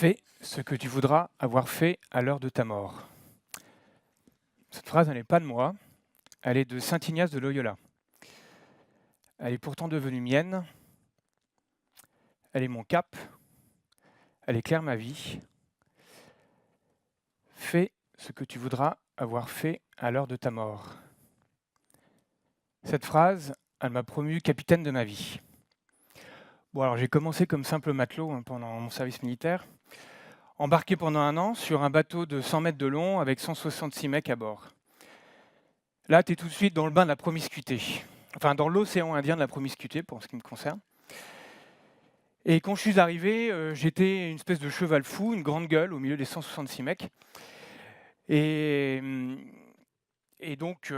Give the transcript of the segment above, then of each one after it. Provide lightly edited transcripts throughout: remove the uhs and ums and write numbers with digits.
Fais ce que tu voudras avoir fait à l'heure de ta mort. Cette phrase, elle n'est pas de moi, elle est de saint Ignace de Loyola. Elle est pourtant devenue mienne, elle est mon cap, elle éclaire ma vie. Fais ce que tu voudras avoir fait à l'heure de ta mort. Cette phrase, elle m'a promu capitaine de ma vie. Bon, alors j'ai commencé comme simple matelot pendant mon service militaire, embarqué pendant 1 an sur un bateau de 100 mètres de long avec 166 mecs à bord. Là, tu es tout de suite dans le bain de la promiscuité. Enfin, dans l'océan Indien de la promiscuité, pour ce qui me concerne. Et quand je suis arrivé, j'étais une espèce de cheval fou, une grande gueule au milieu des 166 mecs. Et, et donc,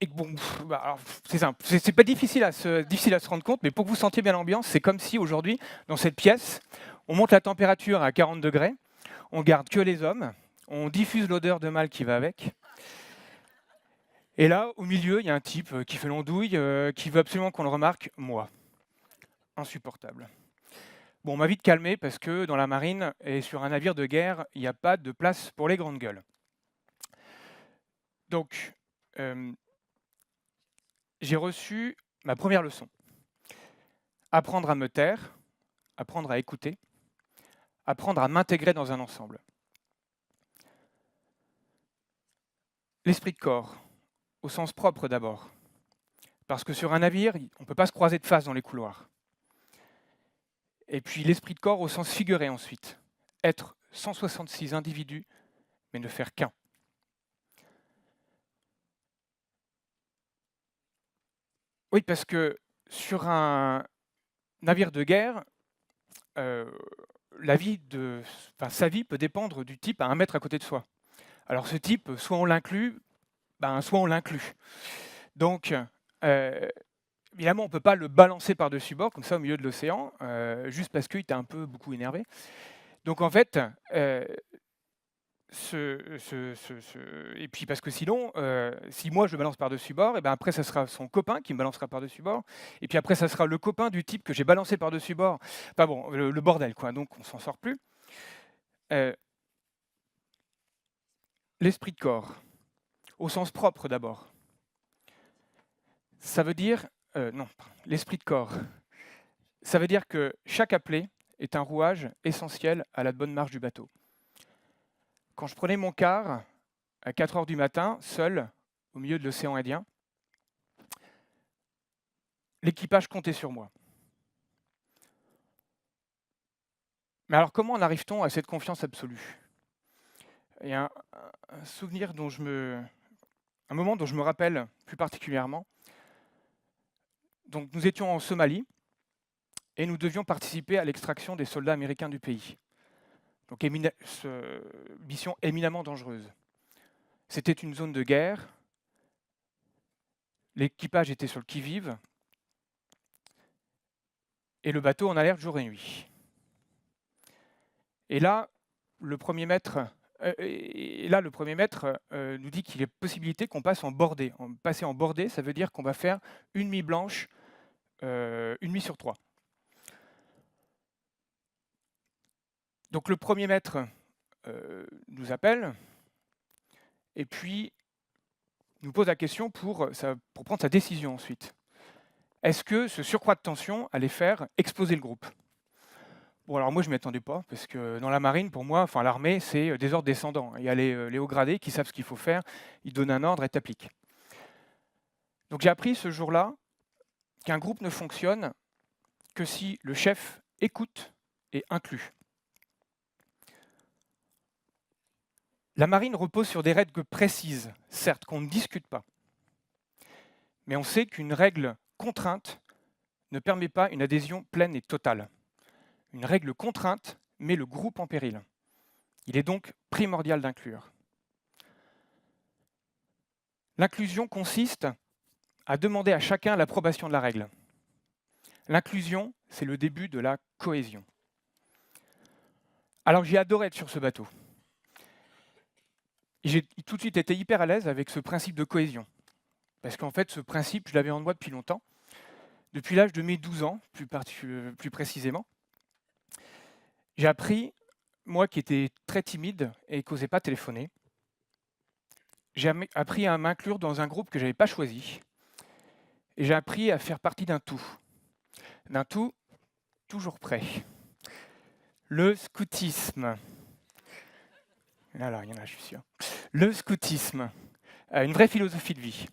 et bon, alors, c'est simple. C'est pas difficile à se rendre compte, mais pour que vous sentiez bien l'ambiance, c'est comme si aujourd'hui, dans cette pièce, on monte la température à 40 degrés, on garde que les hommes, on diffuse l'odeur de mâle qui va avec. Et là, au milieu, il y a un type qui fait l'andouille, qui veut absolument qu'on le remarque, moi. Insupportable. Bon, on m'a vite calmé parce que dans la marine et sur un navire de guerre, il n'y a pas de place pour les grandes gueules. Donc, j'ai reçu ma première leçon. Apprendre à me taire, apprendre à écouter, apprendre à m'intégrer dans un ensemble. L'esprit de corps, au sens propre d'abord. Parce que sur un navire, on ne peut pas se croiser de face dans les couloirs. Et puis l'esprit de corps au sens figuré ensuite. Être 166 individus, mais ne faire qu'un. Oui, parce que sur un navire de guerre, sa vie peut dépendre du type à 1 mètre à côté de soi. Alors ce type, soit on l'inclut, soit on l'inclut. Donc, évidemment, on ne peut pas le balancer par-dessus bord, comme ça, au milieu de l'océan, juste parce qu'il était beaucoup énervé. Donc en fait, et puis parce que sinon, si moi je le balance par-dessus bord, et ben après ça sera son copain qui me balancera par-dessus bord, et puis après ça sera le copain du type que j'ai balancé par-dessus bord. Enfin bon, le bordel quoi, donc on s'en sort plus. L'esprit de corps, au sens propre d'abord. Ça veut dire, non, l'esprit de corps, ça veut dire que chaque appelé est un rouage essentiel à la bonne marche du bateau. Quand je prenais mon quart, à 4 heures du matin, seul, au milieu de l'océan Indien, l'équipage comptait sur moi. Mais alors comment en arrive-t-on à cette confiance absolue? Il y a un souvenir un moment dont je me rappelle plus particulièrement. Donc nous étions en Somalie et nous devions participer à l'extraction des soldats américains du pays. Donc mission éminemment dangereuse. C'était une zone de guerre, l'équipage était sur le qui-vive, et le bateau en alerte jour et nuit. Et là, le premier maître nous dit qu'il y a possibilité qu'on passe en bordée. Passer en bordée, ça veut dire qu'on va faire une nuit blanche, une nuit sur 3. Donc le premier maître nous appelle, et puis nous pose la question pour prendre sa décision ensuite. Est-ce que ce surcroît de tension allait faire exploser le groupe? Bon, alors moi, je ne m'y attendais pas, parce que dans la marine, pour moi, l'armée, c'est des ordres descendants. Il y a les hauts gradés qui savent ce qu'il faut faire, ils donnent un ordre et t'appliques. Donc j'ai appris ce jour-là qu'un groupe ne fonctionne que si le chef écoute et inclut. La marine repose sur des règles précises, certes, qu'on ne discute pas. Mais on sait qu'une règle contrainte ne permet pas une adhésion pleine et totale. Une règle contrainte met le groupe en péril. Il est donc primordial d'inclure. L'inclusion consiste à demander à chacun l'approbation de la règle. L'inclusion, c'est le début de la cohésion. Alors j'ai adoré être sur ce bateau. J'ai tout de suite été hyper à l'aise avec ce principe de cohésion. Parce qu'en fait, ce principe, je l'avais en moi depuis longtemps. Depuis l'âge de mes 12 ans, plus précisément, j'ai appris, moi qui étais très timide et qui n'osais pas téléphoner, j'ai appris à m'inclure dans un groupe que je n'avais pas choisi, et j'ai appris à faire partie d'un tout toujours prêt. Le scoutisme. Alors, il y en a, je suis sûr. Le scoutisme, une vraie philosophie de vie.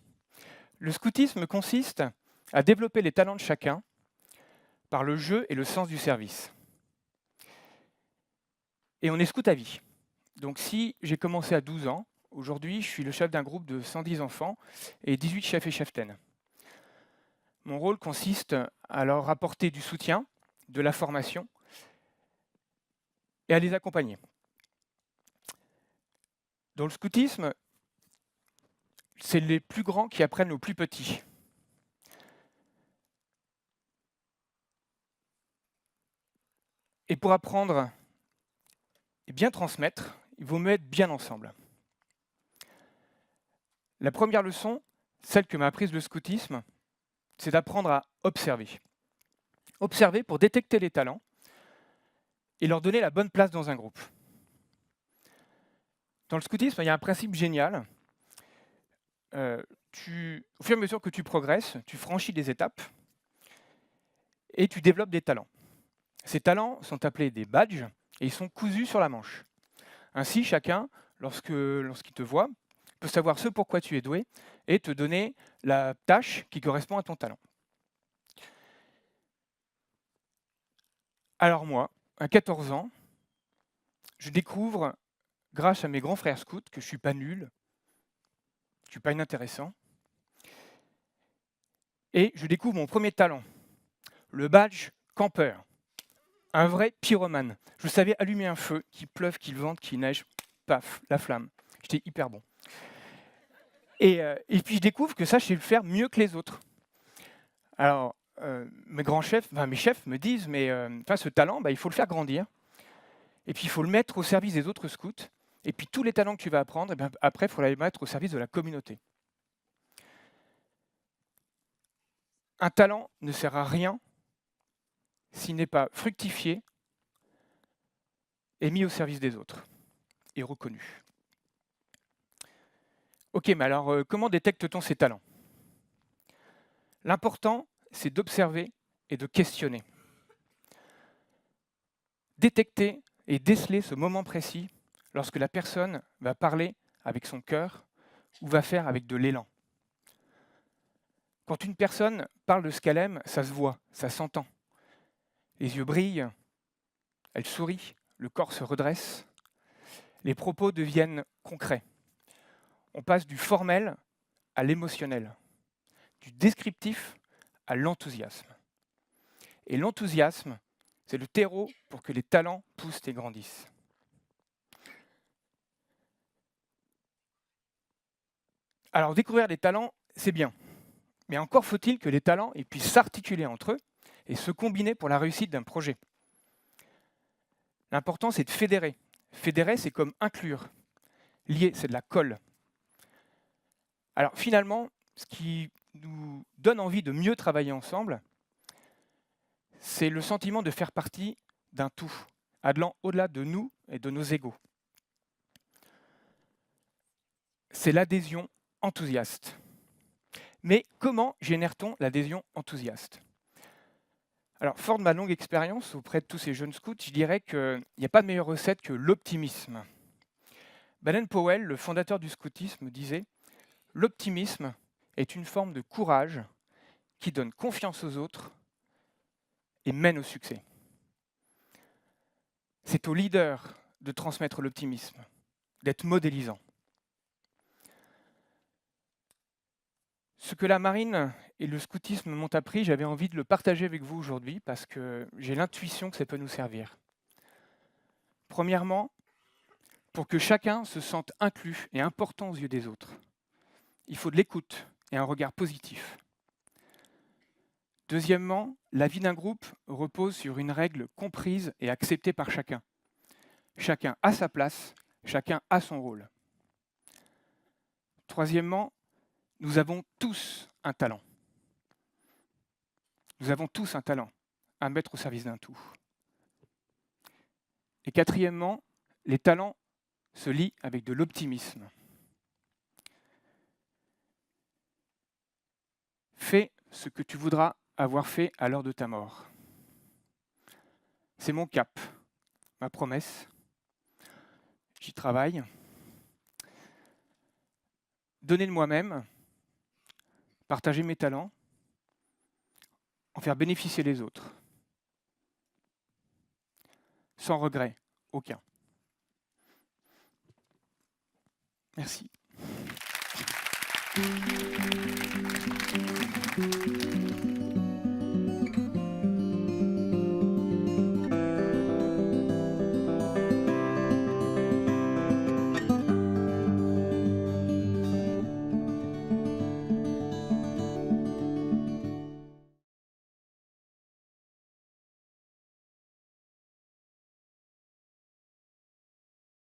Le scoutisme consiste à développer les talents de chacun par le jeu et le sens du service. Et on est scout à vie. Donc si j'ai commencé à 12 ans, aujourd'hui je suis le chef d'un groupe de 110 enfants et 18 chefs et cheftaines. Mon rôle consiste à leur apporter du soutien, de la formation et à les accompagner. Dans le scoutisme, c'est les plus grands qui apprennent aux plus petits. Et pour apprendre et bien transmettre, il vaut mieux être bien ensemble. La première leçon, celle que m'a apprise le scoutisme, c'est d'apprendre à observer. Observer pour détecter les talents et leur donner la bonne place dans un groupe. Dans le scoutisme, il y a un principe génial. Au fur et à mesure que tu progresses, tu franchis des étapes et tu développes des talents. Ces talents sont appelés des badges et ils sont cousus sur la manche. Ainsi, chacun, lorsqu'il te voit, peut savoir ce pourquoi tu es doué et te donner la tâche qui correspond à ton talent. Alors moi, à 14 ans, je découvre, grâce à mes grands frères scouts, que je ne suis pas nul, je ne suis pas inintéressant, et je découvre mon premier talent, le badge campeur. Un vrai pyromane. Je savais allumer un feu, qu'il pleuve, qu'il vente, qu'il neige, paf, la flamme. J'étais hyper bon. Et puis je découvre que ça, je sais le faire mieux que les autres. Alors, mes chefs me disent, mais ce talent, il faut le faire grandir. Et puis il faut le mettre au service des autres scouts. Et puis tous les talents que tu vas apprendre, après, il faut les mettre au service de la communauté. Un talent ne sert à rien s'il n'est pas fructifié et mis au service des autres et reconnu. Ok, mais alors comment détecte-t-on ces talents? L'important, c'est d'observer et de questionner. Détecter et déceler ce moment précis lorsque la personne va parler avec son cœur ou va faire avec de l'élan. Quand une personne parle de ce qu'elle aime, ça se voit, ça s'entend. Les yeux brillent, elle sourit, le corps se redresse, les propos deviennent concrets. On passe du formel à l'émotionnel, du descriptif à l'enthousiasme. Et l'enthousiasme, c'est le terreau pour que les talents poussent et grandissent. Alors, découvrir des talents, c'est bien. Mais encore faut-il que les talents puissent s'articuler entre eux et se combiner pour la réussite d'un projet. L'important, c'est de fédérer. Fédérer, c'est comme inclure. Lier, c'est de la colle. Alors finalement, ce qui nous donne envie de mieux travailler ensemble, c'est le sentiment de faire partie d'un tout, allant au-delà de nous et de nos égos. C'est l'adhésion enthousiaste. Mais comment génère-t-on l'adhésion enthousiaste? Alors, fort de ma longue expérience auprès de tous ces jeunes scouts, je dirais qu'il n'y a pas de meilleure recette que l'optimisme. Baden-Powell, le fondateur du scoutisme, disait « L'optimisme est une forme de courage qui donne confiance aux autres et mène au succès. » C'est au leader de transmettre l'optimisme, d'être modélisant. Ce que la marine et le scoutisme m'ont appris, j'avais envie de le partager avec vous aujourd'hui parce que j'ai l'intuition que ça peut nous servir. Premièrement, pour que chacun se sente inclus et important aux yeux des autres, il faut de l'écoute et un regard positif. Deuxièmement, la vie d'un groupe repose sur une règle comprise et acceptée par chacun. Chacun a sa place, chacun a son rôle. Troisièmement, nous avons tous un talent. Nous avons tous un talent à mettre au service d'un tout. Et quatrièmement, les talents se lient avec de l'optimisme. Fais ce que tu voudras avoir fait à l'heure de ta mort. C'est mon cap, ma promesse. J'y travaille. Donner de moi-même, partager mes talents, en faire bénéficier les autres. Sans regret, aucun. Merci.